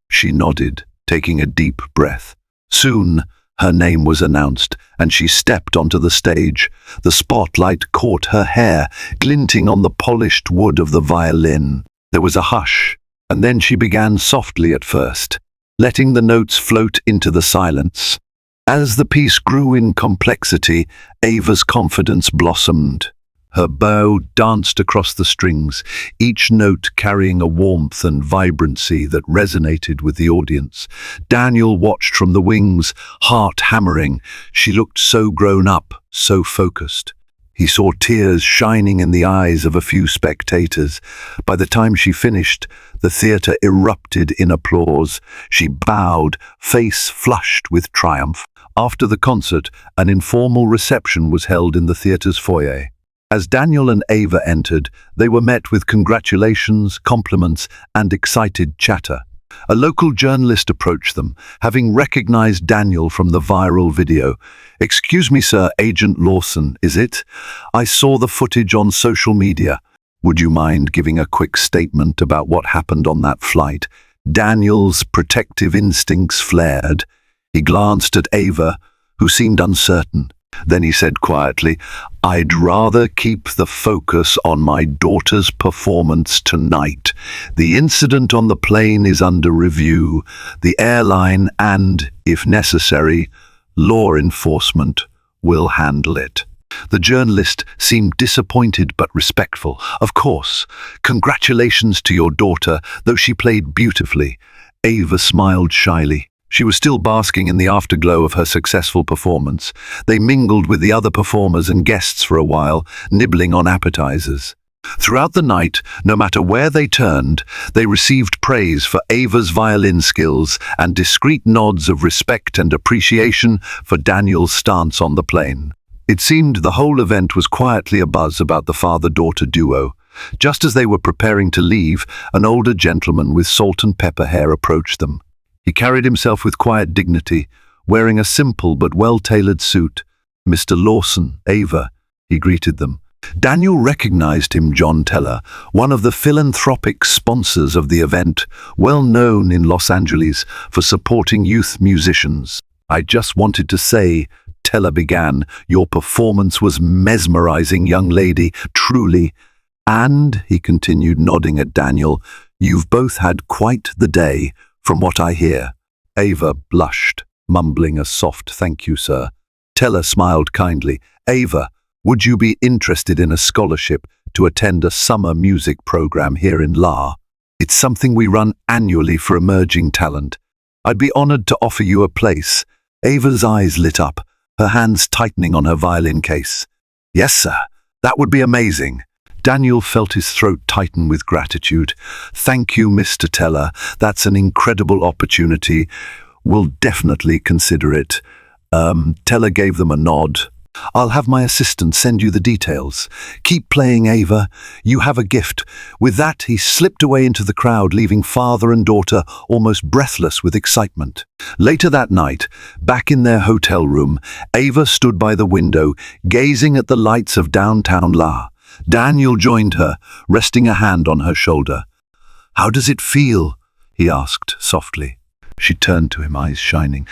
She nodded, taking a deep breath. Soon, her name was announced, and she stepped onto the stage. The spotlight caught her hair, glinting on the polished wood of the violin. There was a hush, and then she began softly at first, letting the notes float into the silence. As the piece grew in complexity, Ava's confidence blossomed. Her bow danced across the strings, each note carrying a warmth and vibrancy that resonated with the audience. Daniel watched from the wings, heart hammering. She looked so grown up, so focused. He saw tears shining in the eyes of a few spectators. By the time she finished, the theatre erupted in applause. She bowed, face flushed with triumph. After the concert, an informal reception was held in the theatre's foyer. As Daniel and Ava entered, they were met with congratulations, compliments, and excited chatter. A local journalist approached them, having recognized Daniel from the viral video. "Excuse me, sir, Agent Lawson, is it? I saw the footage on social media. Would you mind giving a quick statement about what happened on that flight?" Daniel's protective instincts flared. He glanced at Ava, who seemed uncertain. Then he said quietly, "I'd rather keep the focus on my daughter's performance tonight. The incident on the plane is under review. The airline and, if necessary, law enforcement will handle it." The journalist seemed disappointed but respectful. "Of course. Congratulations to your daughter, though she played beautifully." Ava smiled shyly. She was still basking in the afterglow of her successful performance. They mingled with the other performers and guests for a while, nibbling on appetizers. Throughout the night, no matter where they turned, they received praise for Ava's violin skills and discreet nods of respect and appreciation for Daniel's stance on the plane. It seemed the whole event was quietly abuzz about the father-daughter duo. Just as they were preparing to leave, an older gentleman with salt and pepper hair approached them. He carried himself with quiet dignity, wearing a simple but well-tailored suit. "Mr. Lawson, Ava," he greeted them. Daniel recognized him, John Teller, one of the philanthropic sponsors of the event, well known in Los Angeles for supporting youth musicians. "I just wanted to say," Teller began, "your performance was mesmerizing, young lady, truly. And," he continued, nodding at Daniel, "you've both had quite the day, from what I hear." Ava blushed, mumbling a soft "thank you, sir." Teller smiled kindly. "Ava, would you be interested in a scholarship to attend a summer music program here in La? It's something we run annually for emerging talent. I'd be honored to offer you a place." Ava's eyes lit up, her hands tightening on her violin case. "Yes, sir, that would be amazing." Daniel felt his throat tighten with gratitude. "Thank you, Mr. Teller. That's an incredible opportunity. We'll definitely consider it." Teller gave them a nod. "I'll have my assistant send you the details. Keep playing, Ava. You have a gift." With that, he slipped away into the crowd, leaving father and daughter almost breathless with excitement. Later that night, back in their hotel room, Ava stood by the window, gazing at the lights of downtown La. Daniel joined her, resting a hand on her shoulder. "How does it feel?" he asked softly. She turned to him, eyes shining.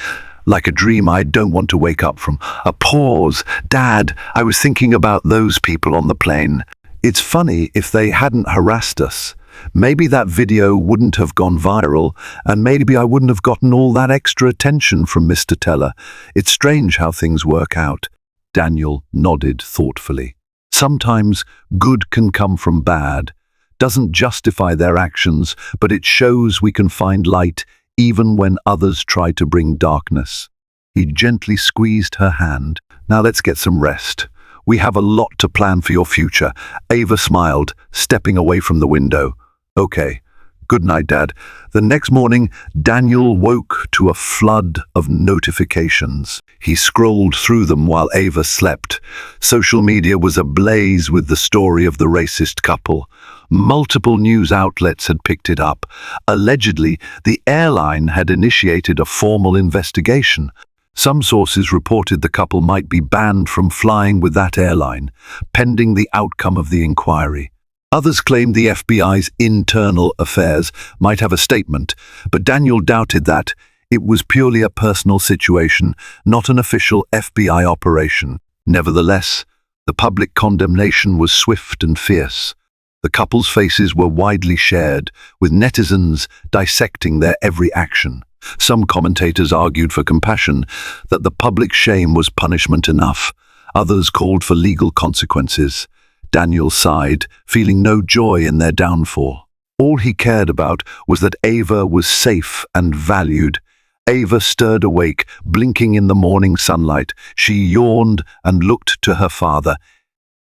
"Like a dream I don't want to wake up from." A pause. "Dad, I was thinking about those people on the plane. It's funny, if they hadn't harassed us, maybe that video wouldn't have gone viral, and maybe I wouldn't have gotten all that extra attention from Mr. Teller. It's strange how things work out." Daniel nodded thoughtfully. Sometimes good can come from bad. Doesn't justify their actions, but it shows we can find light even when others try to bring darkness. He gently squeezed her hand. "Now let's get some rest. We have a lot to plan for your future." Ava smiled, stepping away from the window. "Okay. Good night, Dad." The next morning, Daniel woke to a flood of notifications. He scrolled through them while Ava slept. Social media was ablaze with the story of the racist couple. Multiple news outlets had picked it up. Allegedly, the airline had initiated a formal investigation. Some sources reported the couple might be banned from flying with that airline, pending the outcome of the inquiry. Others claimed the FBI's internal affairs might have a statement, but Daniel doubted that. It was purely a personal situation, not an official FBI operation. Nevertheless, the public condemnation was swift and fierce. The couple's faces were widely shared, with netizens dissecting their every action. Some commentators argued for compassion, that the public shame was punishment enough. Others called for legal consequences. Daniel sighed, feeling no joy in their downfall. All he cared about was that Ava was safe and valued. Ava stirred awake, blinking in the morning sunlight. She yawned and looked to her father.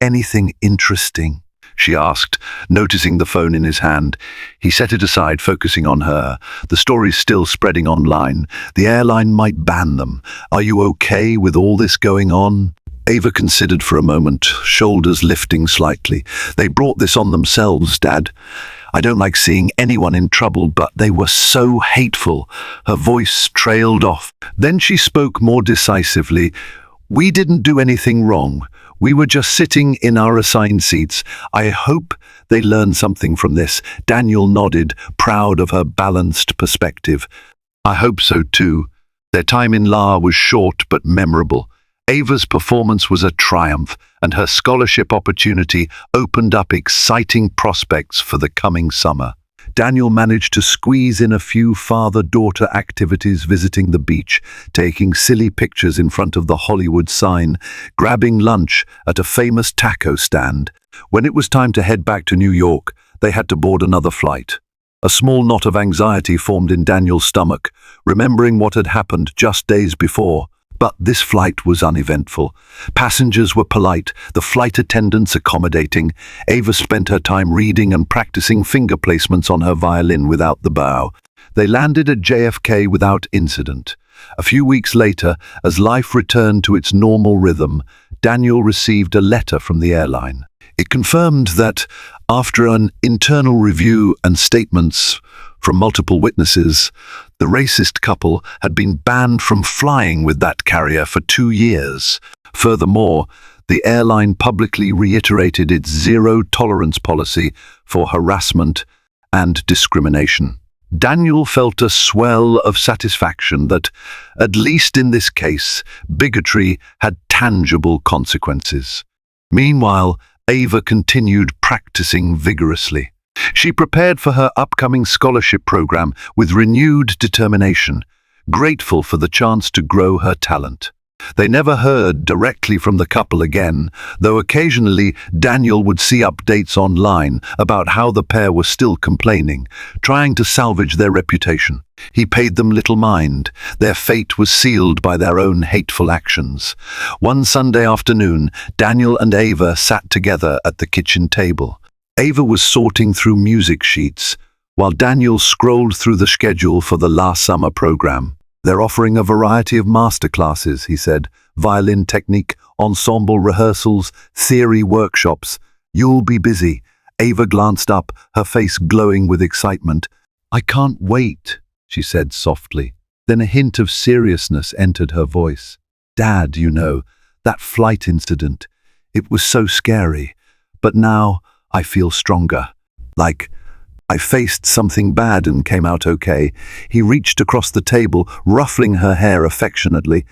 "Anything interesting?" she asked, noticing the phone in his hand. He set it aside, focusing on her. "The story's still spreading online. The airline might ban them. Are you okay with all this going on?" Ava considered for a moment, shoulders lifting slightly. "They brought this on themselves, Dad. I don't like seeing anyone in trouble, but they were so hateful." Her voice trailed off. Then she spoke more decisively. "We didn't do anything wrong. We were just sitting in our assigned seats. I hope they learned something from this." Daniel nodded, proud of her balanced perspective. "I hope so too." Their time in La was short but memorable. Ava's performance was a triumph, and her scholarship opportunity opened up exciting prospects for the coming summer. Daniel managed to squeeze in a few father-daughter activities, visiting the beach, taking silly pictures in front of the Hollywood sign, grabbing lunch at a famous taco stand. When it was time to head back to New York, they had to board another flight. A small knot of anxiety formed in Daniel's stomach, remembering what had happened just days before. But this flight was uneventful. Passengers were polite, the flight attendants accommodating. Ava spent her time reading and practicing finger placements on her violin without the bow. They landed at JFK without incident. A few weeks later, as life returned to its normal rhythm, Daniel received a letter from the airline. It confirmed that, after an internal review and statements from multiple witnesses, the racist couple had been banned from flying with that carrier for 2 years. Furthermore, the airline publicly reiterated its zero-tolerance policy for harassment and discrimination. Daniel felt a swell of satisfaction that, at least in this case, bigotry had tangible consequences. Meanwhile, Ava continued practicing vigorously. She prepared for her upcoming scholarship program with renewed determination, grateful for the chance to grow her talent. They never heard directly from the couple again, though occasionally Daniel would see updates online about how the pair were still complaining, trying to salvage their reputation. He paid them little mind. Their fate was sealed by their own hateful actions. One Sunday afternoon, Daniel and Ava sat together at the kitchen table. Ava was sorting through music sheets, while Daniel scrolled through the schedule for the last summer program. "They're offering a variety of masterclasses," he said. "Violin technique, ensemble rehearsals, theory workshops. You'll be busy." Ava glanced up, her face glowing with excitement. "I can't wait," she said softly. Then a hint of seriousness entered her voice. "Dad, you know, that flight incident. It was so scary. But now I feel stronger. Like I faced something bad and came out okay." He reached across the table, ruffling her hair affectionately.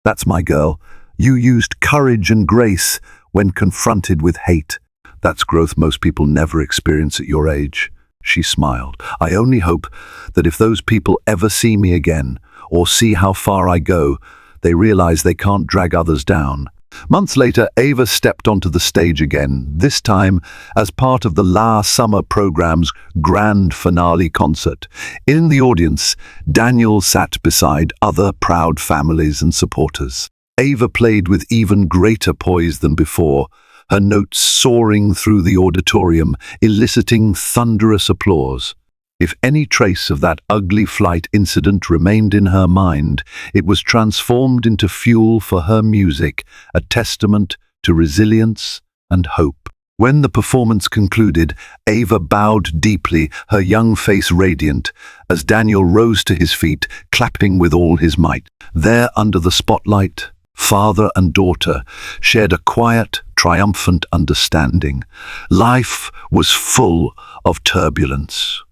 "That's my girl. You used courage and grace when confronted with hate. That's growth most people never experience at your age." She smiled. "I only hope that if those people ever see me again, or see how far I go, they realize they can't drag others down." Months later, Ava stepped onto the stage again, this time as part of the La Summer program's grand finale concert. In the audience, Daniel sat beside other proud families and supporters. Ava played with even greater poise than before, her notes soaring through the auditorium, eliciting thunderous applause. If any trace of that ugly flight incident remained in her mind, it was transformed into fuel for her music, a testament to resilience and hope. When the performance concluded, Ava bowed deeply, her young face radiant, as Daniel rose to his feet, clapping with all his might. There, under the spotlight, father and daughter shared a quiet, triumphant understanding. Life was full of turbulence.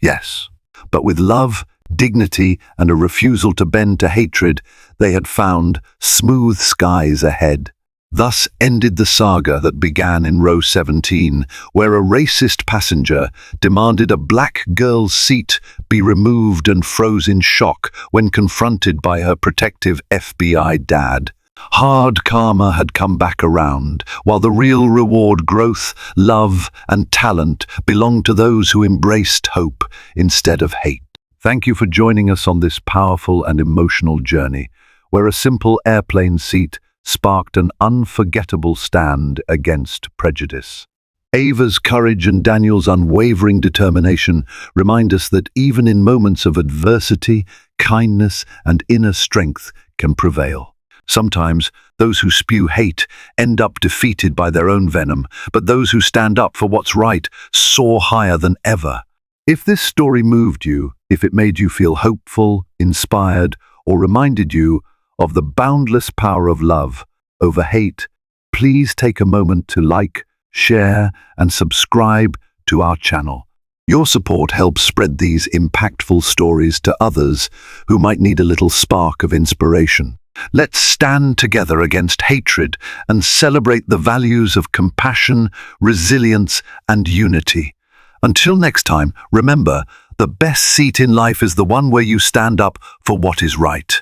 Yes, but with love, dignity, and a refusal to bend to hatred, they had found smooth skies ahead. Thus ended the saga that began in row 17, where a racist passenger demanded a black girl's seat be removed and froze in shock when confronted by her protective FBI dad. Hard karma had come back around, while the real reward, growth, love, and talent, belonged to those who embraced hope instead of hate. Thank you for joining us on this powerful and emotional journey, where a simple airplane seat sparked an unforgettable stand against prejudice. Ava's courage and Daniel's unwavering determination remind us that even in moments of adversity, kindness and inner strength can prevail. Sometimes those who spew hate end up defeated by their own venom, but those who stand up for what's right soar higher than ever. If this story moved you, if it made you feel hopeful, inspired, or reminded you of the boundless power of love over hate, please take a moment to like, share, and subscribe to our channel. Your support helps spread these impactful stories to others who might need a little spark of inspiration. Let's stand together against hatred and celebrate the values of compassion, resilience, and unity. Until next time, remember, the best seat in life is the one where you stand up for what is right.